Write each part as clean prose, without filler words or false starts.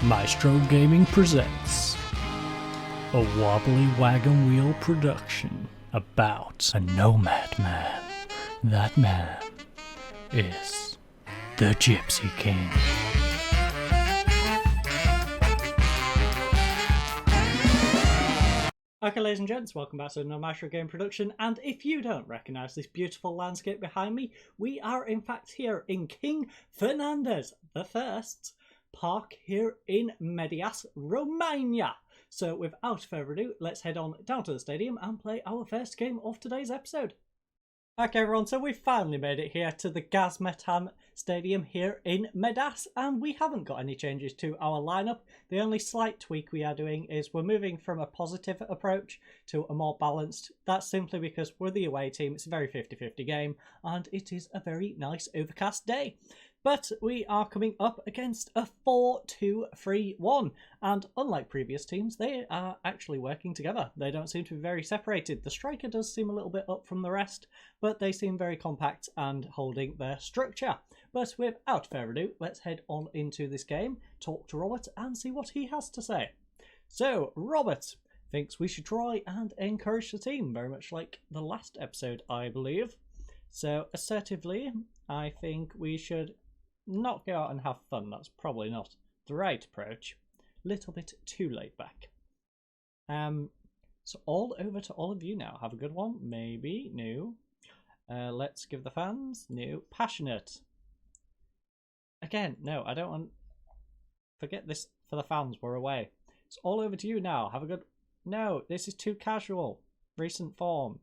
Maestro Gaming presents a wobbly wagon wheel production about a nomad man. That man is the Gypsy King. Okay, ladies and gents, welcome back to another Maestro Game production, and if you don't recognise this beautiful landscape behind me, we are in fact here in King Fernandez I's park here in Medias, Romania. So without further ado, let's head on down to the stadium and play our first game of today's episode. Okay everyone, so we've finally made it here to the Gazmetan Stadium here in Medias, and we haven't got any changes to our lineup. The only slight tweak we are doing is we're moving from a positive approach to a more balanced. That's simply because we're the away team, it's a very 50-50 game, and it is a very nice overcast day. But we are coming up against a 4-2-3-1, and unlike previous teams, they are actually working together. They don't seem to be very separated. The striker does seem a little bit up from the rest, but they seem very compact and holding their structure. But without further ado, let's head on into this game, talk to Robert, and see what he has to say. So, Robert thinks we should try and encourage the team, very much like the last episode, I believe. So, assertively, I think we should not go out and have fun. That's probably not the right approach. Little bit too laid back. So all over to all of you now. Have a good one. Maybe new. Let's give the fans new. Passionate. Again, no, I don't want. Forget this for the fans. We're away. It's all over to you now. Have a good. No, this is too casual. Recent form.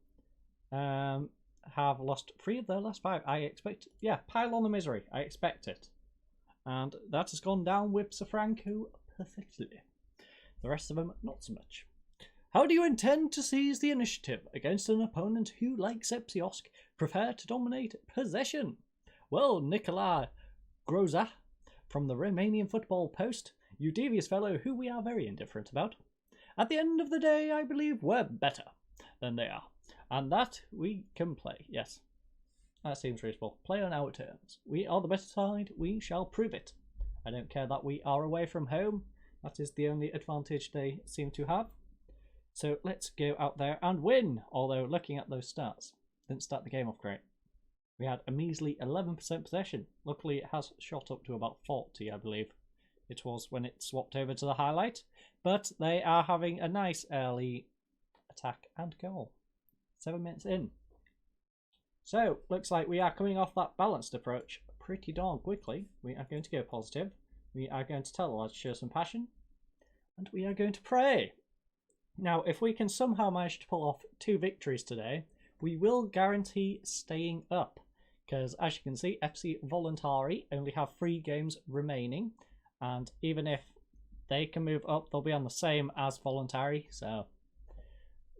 Have lost 3 of their last 5. I expect, yeah, pile on the misery. I expect it. And that has gone down with Sir Franco perfectly. The rest of them, not so much. How do you intend to seize the initiative against an opponent who, like Sepsiosk, prefer to dominate possession? Well, Nicola Groza from the Romanian Football Post, you devious fellow who we are very indifferent about. At the end of the day, I believe we're better than they are. And that we can play, yes. That seems reasonable. Play on our terms. We are the better side, we shall prove it. I don't care that we are away from home. That is the only advantage they seem to have. So let's go out there and win. Although looking at those stats, didn't start the game off great. We had a measly 11% possession. Luckily it has shot up to about 40, I believe. It was when it swapped over to the highlight. But they are having a nice early attack and goal. 7 minutes in. So, looks like we are coming off that balanced approach pretty darn quickly. We are going to go positive. We are going to tell the lads to show some passion. And we are going to pray. Now, if we can somehow manage to pull off 2 victories today, we will guarantee staying up. Because, as you can see, FC Voluntari only have 3 games remaining. And even if they can move up, they'll be on the same as Voluntari. So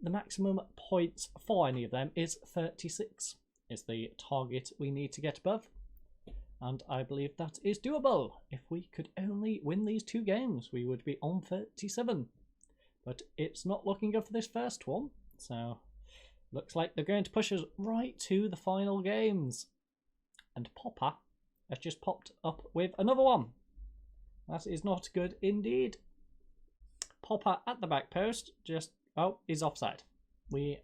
the maximum points for any of them is 36, is the target we need to get above. And I believe that is doable. If we could only win these 2 games, we would be on 37. But it's not looking good for this first one. So, looks like they're going to push us right to the final games. And Popper has just popped up with another one. That is not good indeed. Popper at the back post, just... oh, he's offside. We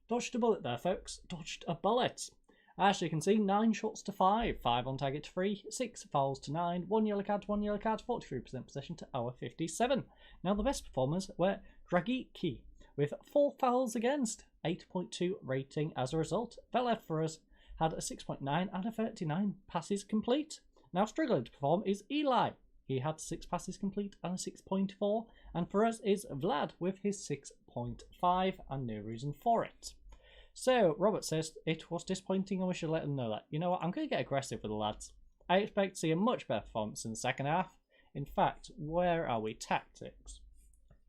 dodged a bullet there, folks. Dodged a bullet. As you can see, 9 shots to 5. 5 on target to 3. 6 fouls to 9. 1 yellow card to 1 yellow card. 43% possession to our 57. Now, the best performers were Dragicki with 4 fouls against. 8.2 rating as a result. Velev for us had a 6.9 out of 39 passes complete. Now, struggling to perform is Eli. He had 6 passes complete and a 6.4. And for us is Vlad with his 6.5 and no reason for it. So, Robert says it was disappointing and we should let them know that. You know what, I'm going to get aggressive with the lads. I expect to see a much better performance in the second half. In fact, where are we? Tactics.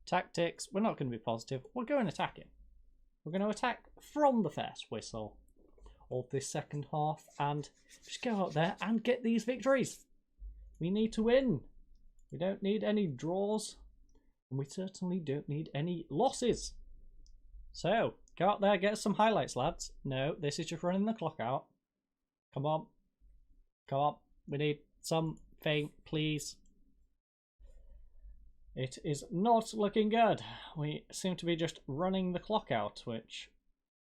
Tactics, we're not going to be positive. We're going attacking. We're going to attack from the first whistle of this second half and just go out there and get these victories. We need to win. We don't need any draws. And we certainly don't need any losses. So, go out there, get some highlights, lads. No, this is just running the clock out. Come on. Come on. We need something, please. It is not looking good. We seem to be just running the clock out, which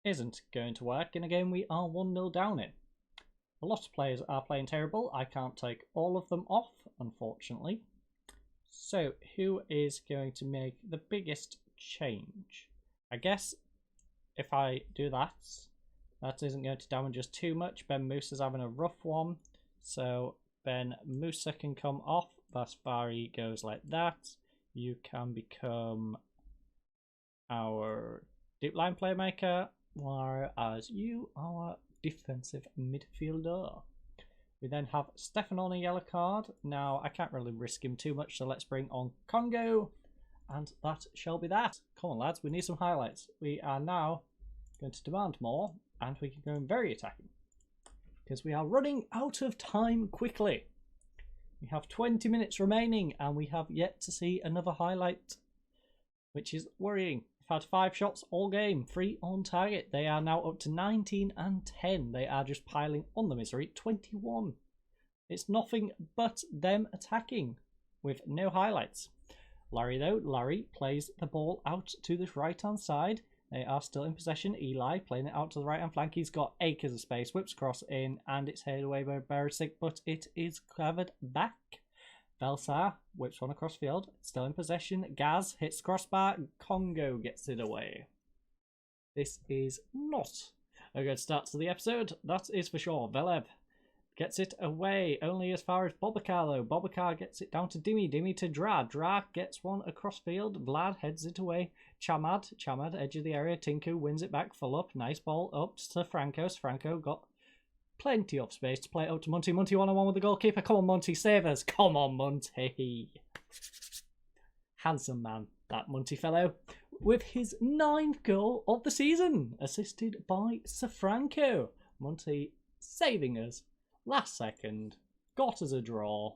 isn't going to work in a game we are 1-0 down in. A lot of players are playing terrible. I can't take all of them off, unfortunately. So, who is going to make the biggest change? I guess if I do that, that isn't going to damage us too much. Ben Musa's having a rough one. So, Ben Musa can come off. Vasvari goes like that. You can become our deep line playmaker, whereas you are defensive midfielder. We then have Stefan on a yellow card. Now, I can't really risk him too much, so let's bring on Congo. And that shall be that. Come on, lads, we need some highlights. We are now going to demand more, and we can go in very attacking. Because we are running out of time quickly. We have 20 minutes remaining, and we have yet to see another highlight, which is worrying. We've had 5 shots all game, 3 on target. They are now up to 19 and 10. They are just piling on the misery. 21. It's nothing but them attacking with no highlights. Larry, though, Larry plays the ball out to the right-hand side. They are still in possession. Eli playing it out to the right-hand flank. He's got acres of space. Whips across in, and it's headed away by Barisic, but it is covered back. Belsar whips one across field. Still in possession. Gaz hits crossbar. Congo gets it away. This is not a good start to the episode. That is for sure. Velev gets it away only as far as Bobakar, though. Bobakar gets it down to Dimi. Dimi to Dra. Dra gets one across field. Vlad heads it away. Chamad, edge of the area. Tinku wins it back. Full up. Nice ball up to Franco. Franco got plenty of space to play up to Monty. Monty 1-on-1 with the goalkeeper. Come on, Monty, save us. Come on, Monty. Handsome man, that Monty fellow. With his 9th goal of the season. Assisted by Sir Franco. Monty saving us. Last second. Got us a draw.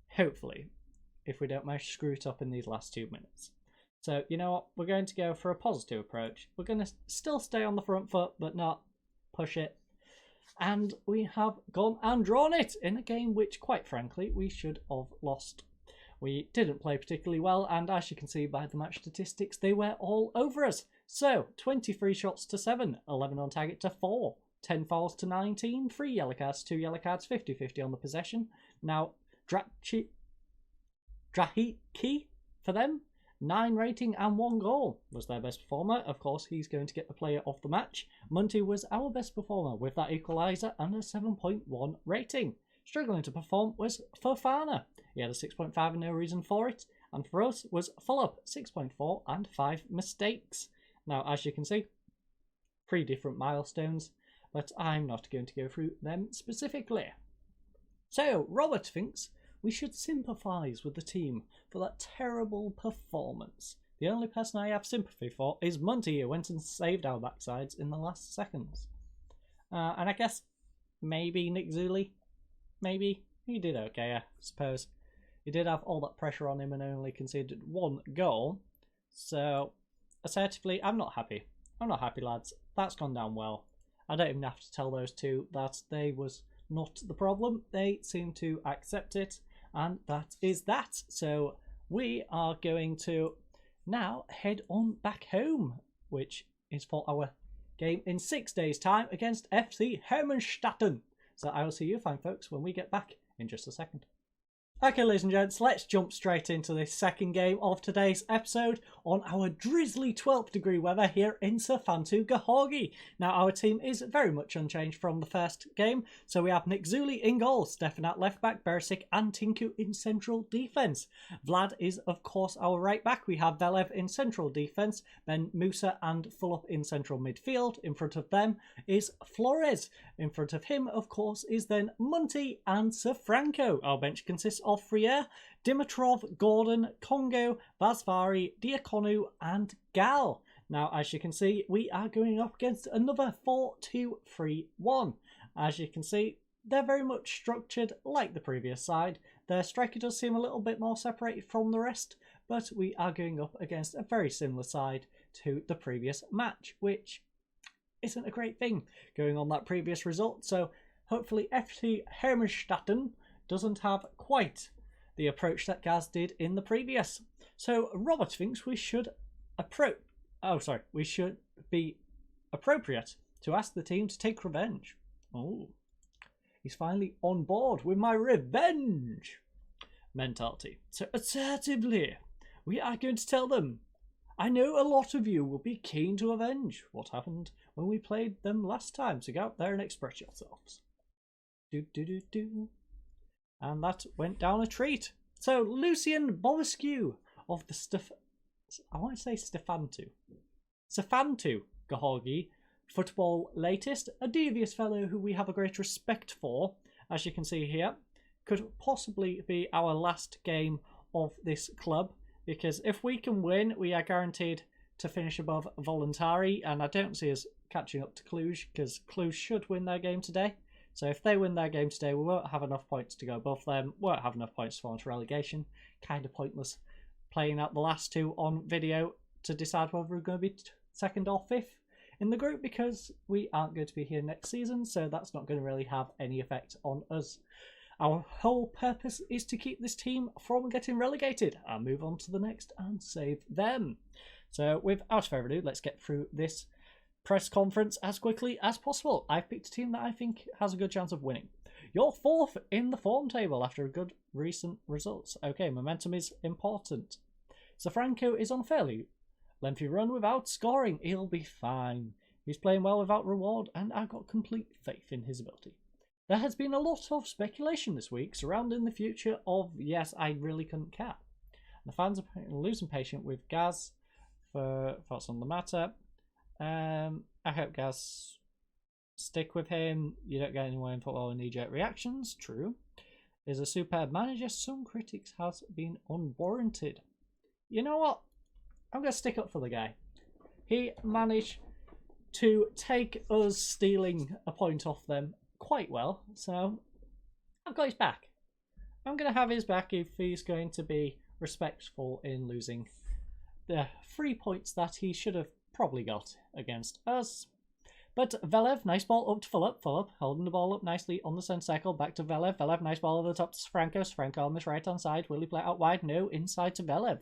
Hopefully. If we don't manage to screw it up in these last 2 minutes. So, you know what? We're going to go for a positive approach. We're going to still stay on the front foot, but not push it. And we have gone and drawn it in a game which, quite frankly, we should have lost. We didn't play particularly well, and as you can see by the match statistics, they were all over us. So, 23 shots to 7, 11 on target to 4, 10 fouls to 19, 3 yellow cards, 2 yellow cards, 50-50 on the possession. Now, Drahiki for them. 9 rating and 1 goal was their best performer. Of course, he's going to get the player of the match. Munty was our best performer with that equaliser and a 7.1 rating. Struggling to perform was Fofana. He had a 6.5 and no reason for it. And for us was full up, 6.4 and 5 mistakes. Now, as you can see, 3 different milestones, but I'm not going to go through them specifically. So, Robert thinks we should sympathise with the team for that terrible performance. The only person I have sympathy for is Munty, who went and saved our backsides in the last seconds. And I guess maybe Nick Zuli, maybe he did okay, I suppose. He did have all that pressure on him and only conceded 1 goal. So, assertively, I'm not happy. I'm not happy, lads. That's gone down well. I don't even have to tell those two that they was not the problem. They seem to accept it. And that is that. So we are going to now head on back home, which is for our game in 6 days' time against FC Hermannstatten. So I will see you fine folks when we get back in just a second. Okay, ladies and gents, let's jump straight into this second game of today's episode on our drizzly 12th degree weather here in Safantu Gahorgi. Now, our team is very much unchanged from the first game. So we have Nick Zuli in goal, Stefan at left back, Berisic and Tinku in central defence. Vlad is, of course, our right back. We have Velev in central defence, Ben Musa and Fulop in central midfield. In front of them is Flores. In front of him, of course, is then Munty and Sir Franco. Our bench consists of Freer, Dimitrov, Gordon, Congo, Vasvari, Diakonu and Gal. Now, as you can see, we are going up against another 4-2-3-1. As you can see, they're very much structured like the previous side. Their striker does seem a little bit more separated from the rest, but we are going up against a very similar side to the previous match, which isn't a great thing going on that previous result. So hopefully FC Hermannstatten doesn't have quite the approach that Gaz did in the previous. So Robert thinks we should we should be appropriate to ask the team to take revenge. Oh, he's finally on board with my revenge mentality. So assertively, we are going to tell them. I know a lot of you will be keen to avenge what happened when we played them last time, so go out there and express yourselves. And that went down a treat. So Lucien Bobescu of the Stefantu Gahorgi football latest, a devious fellow who we have a great respect for, as you can see here, could possibly be our last game of this club, because if we can win, we are guaranteed to finish above Voluntari, and I don't see us catching up to Cluj, because Cluj should win their game today. So if they win their game today, we won't have enough points to go above them, won't have enough points to fall into relegation. Kind of pointless playing out the last two on video to decide whether we're going to be second or fifth in the group, because we aren't going to be here next season, so that's not going to really have any effect on us. Our whole purpose is to keep this team from getting relegated and move on to the next and save them. So without further ado, let's get through this press conference as quickly as possible. I've picked a team that I think has a good chance of winning. You're fourth in the form table after a good recent results. Okay, momentum is important. So Franco is on a fairly lengthy run without scoring. He'll be fine. He's playing well without reward, and I've got complete faith in his ability. There has been a lot of speculation this week surrounding the future of Yes, I Really Couldn't Care. The fans are losing patience with Gaz for thoughts on the matter. I hope Gaz stick with him. You don't get anywhere in football with knee-jerk reactions. True. Is a superb manager. Some critics has been unwarranted. You know what? I'm going to stick up for the guy. He managed to take us stealing a point off them quite well, so I've got his back. I'm going to have his back if he's going to be respectful in losing the 3 points that he should have probably got against us. But Velev, nice ball up to Philip, holding the ball up nicely on the centre circle, back to Velev, nice ball over the top to Franco on this right hand side, will he play out wide? No, inside to Velev,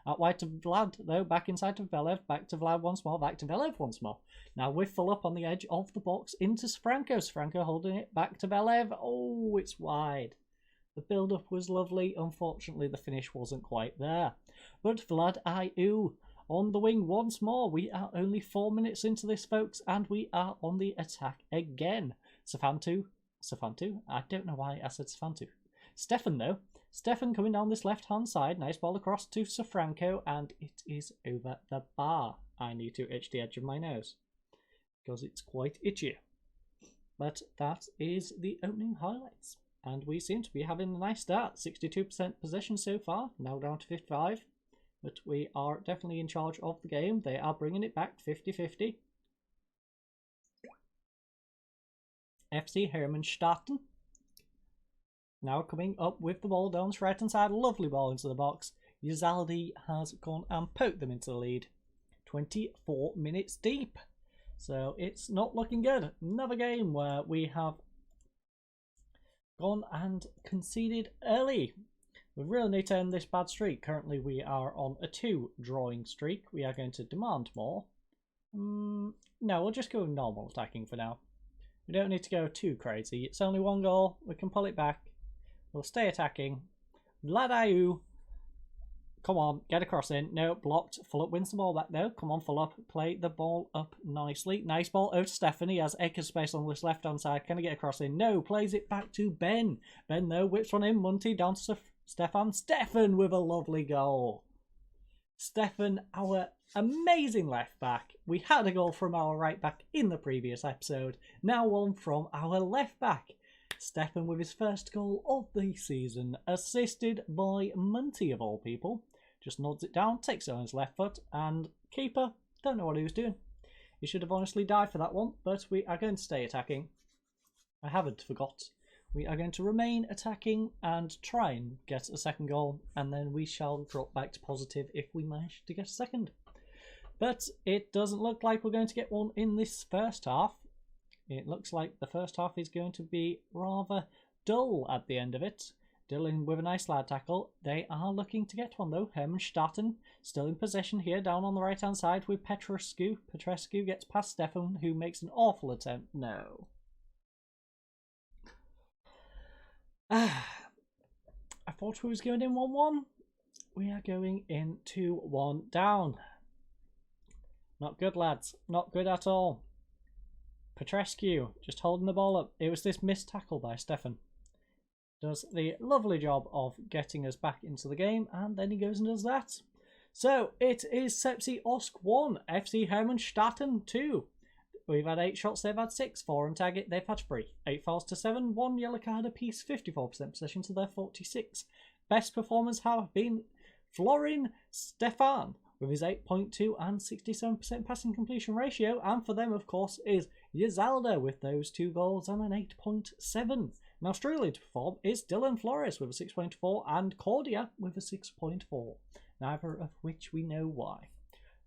out wide to Vlad, though, back inside to Velev, back to Vlad once more, back to Velev once more. Now with Philip on the edge of the box into Franco holding it back to Velev, oh, it's wide. The build-up was lovely, unfortunately the finish wasn't quite there. But Vlad Ayew on the wing once more. We are only 4 minutes into this, folks, and we are on the attack again. Safantu, I don't know why I said Safantu. Stefan, though. Stefan coming down this left-hand side. Nice ball across to Safranco, and it is over the bar. I need to itch the edge of my nose, because it's quite itchy. But that is the opening highlights. And we seem to be having a nice start. 62% possession so far, now down to 55%. But we are definitely in charge of the game. They are bringing it back 50-50. FC Hermannstadten now coming up with the ball down the right hand side. Lovely ball into the box. Yazaldi has gone and poked them into the lead. 24 minutes deep. So it's not looking good. Another game where we have gone and conceded early. We really need to end this bad streak. Currently we are on a 2 drawing streak. We are going to demand more. No, we'll just go normal attacking for now. We don't need to go too crazy. It's only 1 goal. We can pull it back. We'll stay attacking. Vlad Ayew. Come on, get a cross in. No, blocked. Philip wins the ball back though. Come on, Philip. Play the ball up nicely. Nice ball over to Stefan. He has acre space on this left-hand side. Can he get a cross in? No, plays it back to Ben. Ben, though, whips one in. Munty down to Stefan with a lovely goal. Stefan, our amazing left back. We had a goal from our right back in the previous episode. Now one from our left back. Stefan with his first goal of the season, assisted by Munty of all people. Just nods it down, takes it on his left foot, and keeper, don't know what he was doing. He should have honestly died for that one, but we are going to stay attacking. I haven't forgot. We are going to remain attacking and try and get a second goal, and then we shall drop back to positive if we manage to get a second. But it doesn't look like we're going to get one in this first half. It looks like the first half is going to be rather dull at the end of it. Dylan with a nice slide tackle. They are looking to get one though. Hermannstatten still in possession here down on the right hand side with Petrescu. Petrescu gets past Stefan, who makes an awful attempt. No. I thought we was going in 1-1. We are going in 2-1 down. Not good, lads. Not good at all. Petrescu just holding the ball up. It was this missed tackle by Stefan. Does the lovely job of getting us back into the game, and then he goes and does that. So it is Sepsi Osk 1, FC Hermannstatten 2. We've had 8 shots, they've had 6, 4 on target, they've had 3. 8 fouls to 7, 1 yellow card apiece, 54% possession to their 46. Best performers have been Florin Stefan with his 8.2 and 67% passing completion ratio, and for them of course is Yzalda with those 2 goals and an 8.7. Now Australia to perform is Dylan Flores with a 6.4 and Cordia with a 6.4, neither of which we know why.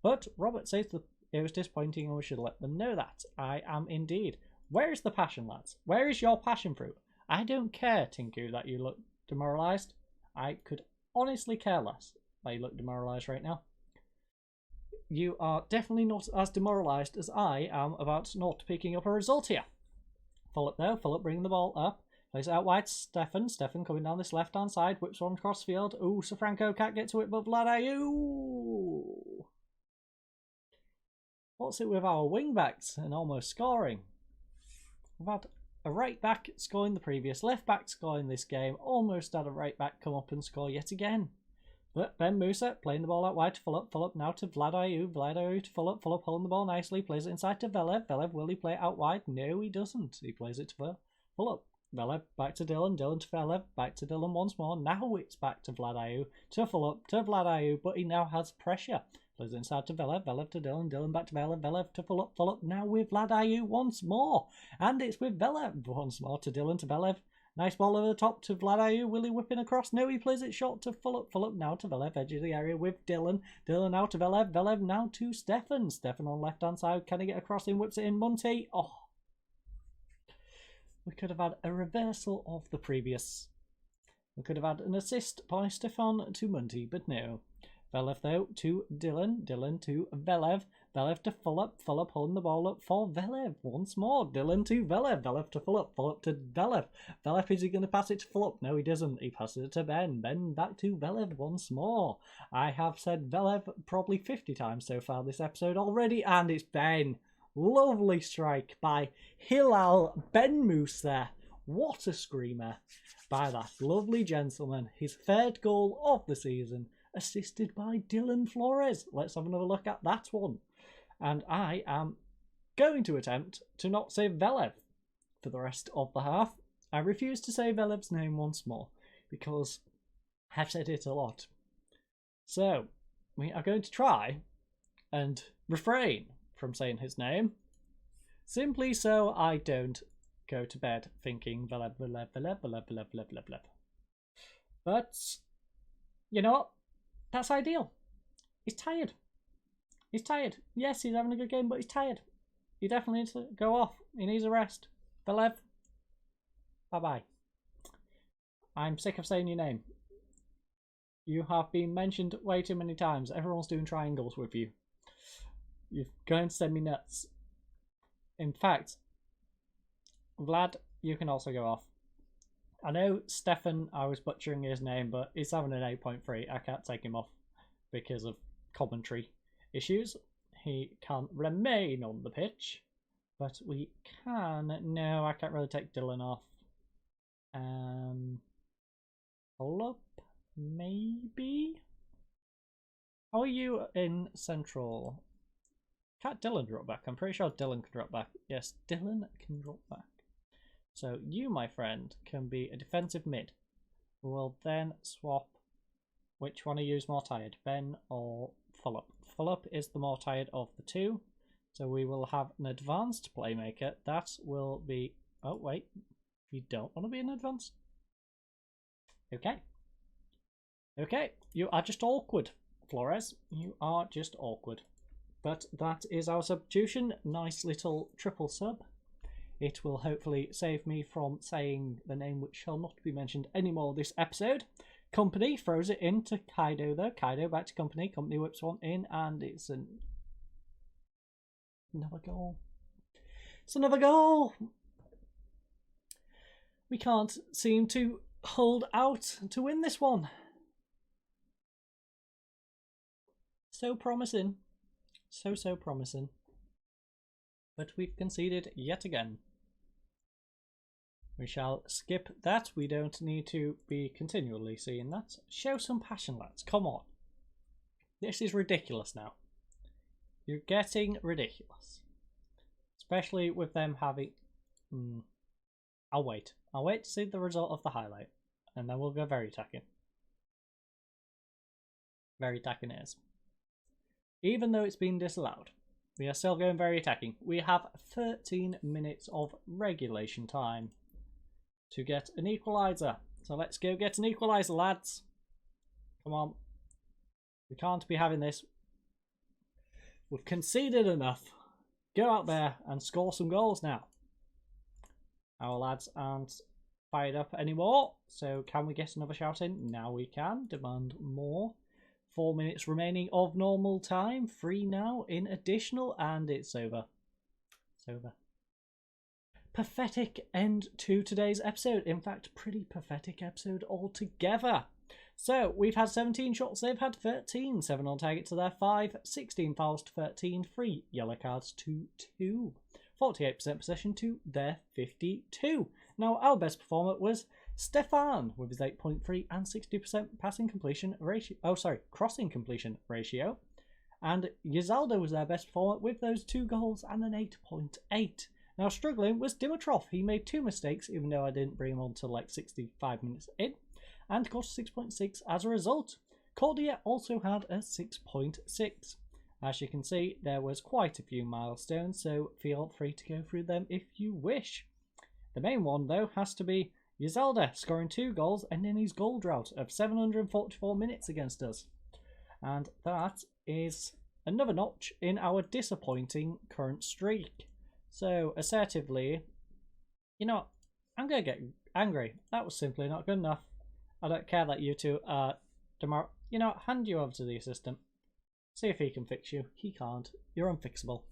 But Robert says it was disappointing and we should let them know that. I am indeed. Where is the passion, lads? Where is your passion fruit? I don't care, Tinku, that you look demoralised. I could honestly care less that you look demoralised right now. You are definitely not as demoralised as I am about not picking up a result here. Philip though, Philip bringing the ball up. Plays it out wide, Stefan. Stefan coming down this left-hand side. Whips one across field. Ooh, Safranco can't get to it, but Vladayu. What's it with our wing-backs and almost scoring? We've had a right-back scoring the previous, left-back scoring this game. Almost had a right-back come up and score yet again. But Ben Musa playing the ball out wide to Philip. Philip now to Vladayu. Vladayu to Philip. Philip holding the ball nicely. Plays it inside to Velev. Velev, will he play it out wide? No, he doesn't. He plays it to Philip. Velev back to Dylan. Dylan to Velev. Back to Dylan once more. Now it's back to Vladayu. To Philip. To Vladayu. But he now has pressure. Plays it inside to Velev. Velev to Dylan. Dylan back to Velev. Velev to Philip. Philip now with Vladayu once more. And it's with Velev once more to Dylan to Velev. Nice ball over the top to Vladayu. Will he whip in across? No, he plays it short to Philip. Philip now to Velev. Edge of the area with Dylan. Dylan now to Velev. Velev now to Stefan. Stefan on left hand side. Can he get across in? Whips it in. Monty. Oh. We could have had a reversal of the previous. We could have had an assist by Stefan to Munty, but no. Velev though to Dylan. Dylan to Velev. Velev to Philip. Philip holding the ball up for Velev once more. Dylan to Velev. Velev to Philip. Philip to Velev. Velev, is he going to pass it to Philip? No, he doesn't. He passes it to Ben. Ben back to Velev once more. I have said Velev probably 50 times so far this episode already, and it's Ben. Lovely strike by Hilal Benmous there. What a screamer by that lovely gentleman. His 3rd goal of the season, assisted by Dylan Flores. Let's have another look at that one. And I am going to attempt to not say Velev for the rest of the half. I refuse to say Velev's name once more because I've said it a lot. So we are going to try and refrain from saying his name, simply so I don't go to bed thinking Velev, Velev, Velev, Velev, Velev, Velev, Velev, Velev. But you know what? That's ideal. He's tired. He's tired. Yes, he's having a good game, but he's tired. He definitely needs to go off. He needs a rest. Velev, bye-bye. I'm sick of saying your name. You have been mentioned way too many times. Everyone's doing triangles with you. You're going to send me nuts. In fact, Vlad, you can also go off. I know Stefan, I was butchering his name, but he's having an 8.3. I can't take him off because of commentary issues. He can remain on the pitch, but we can. No, I can't really take Dylan off. Philip, maybe? How are you in central? Can't Dylan drop back? I'm pretty sure Dylan can drop back. Yes, Dylan can drop back. So you, my friend, can be a defensive mid. We'll then swap. Which one of you is more tired, Ben or Philip? Philip is the more tired of the two. So we will have an advanced playmaker. That will be... Oh, wait. You don't want to be an advanced? Okay. Okay. You are just awkward, Flores. You are just awkward. But that is our substitution. Nice little triple sub It will hopefully save me from saying the name which shall not be mentioned anymore this episode. Company throws it into Kaido though. Kaido back to Company. Company whips one in and it's another goal. It's another goal! We can't seem to hold out to win this one. So promising. So promising. But we've conceded yet again. We shall skip that. We don't need to be continually seeing that. Show some passion, lads. Come on. This is ridiculous now. You're getting ridiculous. Especially with them having... I'll wait. I'll wait to see the result of the highlight. And then we'll go very tacking. Very tacking it is. Even though it's been disallowed, we are still going very attacking. We have 13 minutes of regulation time to get an equaliser. So let's go get an equaliser, lads. Come on. We can't be having this. We've conceded enough. Go out there and score some goals now. Our lads aren't fired up anymore. So can we get another shout in? Now we can. Demand more. 4 minutes remaining of normal time. 3 now in additional, and it's over. It's over. Pathetic end to today's episode. In fact, pretty pathetic episode altogether. So we've had 17 shots, they've had 13. 7 on target to their 5. 16 fouls to 13. 3 yellow cards to 2. 48% possession to their 52. Now our best performer was Stefan with his 8.3 and 60% passing completion ratio. Oh, sorry, crossing completion ratio. And Yzaldo was their best performer with those 2 goals and an 8.8. Now struggling was Dimitrov. He made 2 mistakes, even though I didn't bring him on till like 65 minutes in, and got a 6.6 as a result. Cordia also had a 6.6. As you can see, there was quite a few milestones, so feel free to go through them if you wish. The main one, though, has to be Yzalda scoring 2 goals and in his goal drought of 744 minutes against us. And that is another notch in our disappointing current streak. So, assertively, you know, I'm going to get angry. That was simply not good enough. I don't care that you two are tomorrow. You know, hand you over to the assistant. See if he can fix you. He can't. You're unfixable.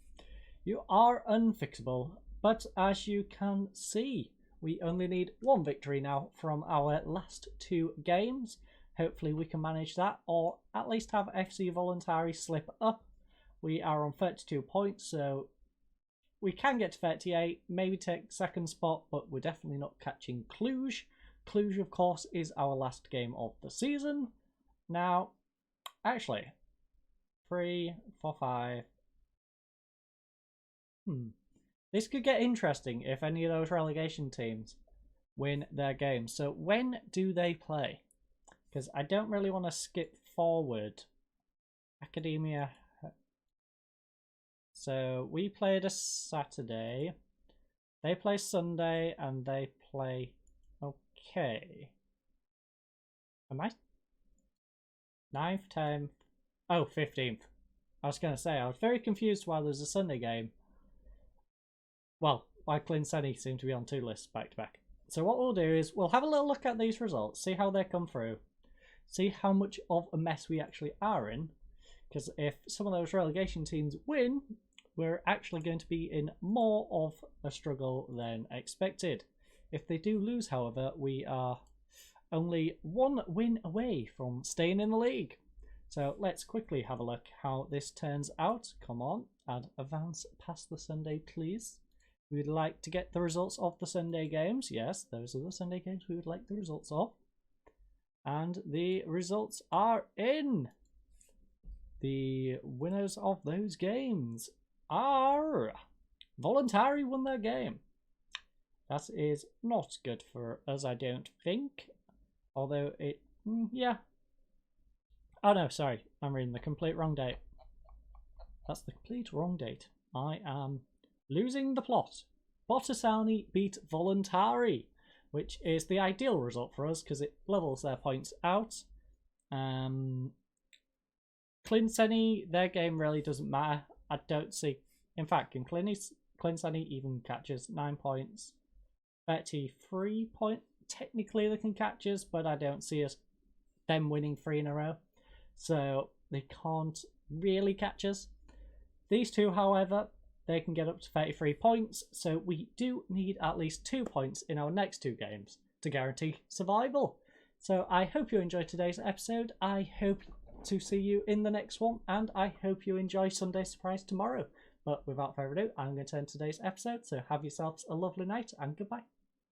You are unfixable. But as you can see, we only need 1 victory now from our last 2 games. Hopefully we can manage that, or at least have FC Voluntari slip up. We are on 32 points, so we can get to 38, maybe take 2nd spot, but we're definitely not catching Cluj. Cluj, of course, is our last game of the season. Now, actually, 3, 4, 5. This could get interesting if any of those relegation teams win their games. So when do they play? Because I don't really want to skip forward. Academia. So we played a Saturday. They play Sunday and they play... Okay. Am I? 9th, 10th. Oh, 15th. I was going to say, I was very confused why there's a Sunday game. Well, why Clinceni seem to be on 2 lists back to back. So what we'll do is we'll have a little look at these results, see how they come through, see how much of a mess we actually are in. Because if some of those relegation teams win, we're actually going to be in more of a struggle than expected. If they do lose, however, we are only 1 win away from staying in the league. So let's quickly have a look how this turns out. Come on, and advance past the Sunday, please. We would like to get the results of the Sunday games. Yes, those are the Sunday games we would like the results of. And the results are in. The winners of those games are... Voluntari won their game. That is not good for us, I don't think. Although it... yeah. Oh no, sorry. I'm reading the complete wrong date. That's the complete wrong date. I am... losing the plot. Bottasani beat Voluntari, which is the ideal result for us because it levels their points out. Clinceni, their game really doesn't matter. I don't see... In fact, can Clinsani even catches 9 points. 33 point. Technically they can catch us, but I don't see them winning 3 in a row. So they can't really catch us. These two, however, they can get up to 33 points. So we do need at least 2 points in our next 2 games to guarantee survival. So I hope you enjoyed today's episode. I hope to see you in the next one, and I hope you enjoy Sunday Surprise tomorrow. But without further ado, I'm going to end today's episode, so have yourselves a lovely night and goodbye.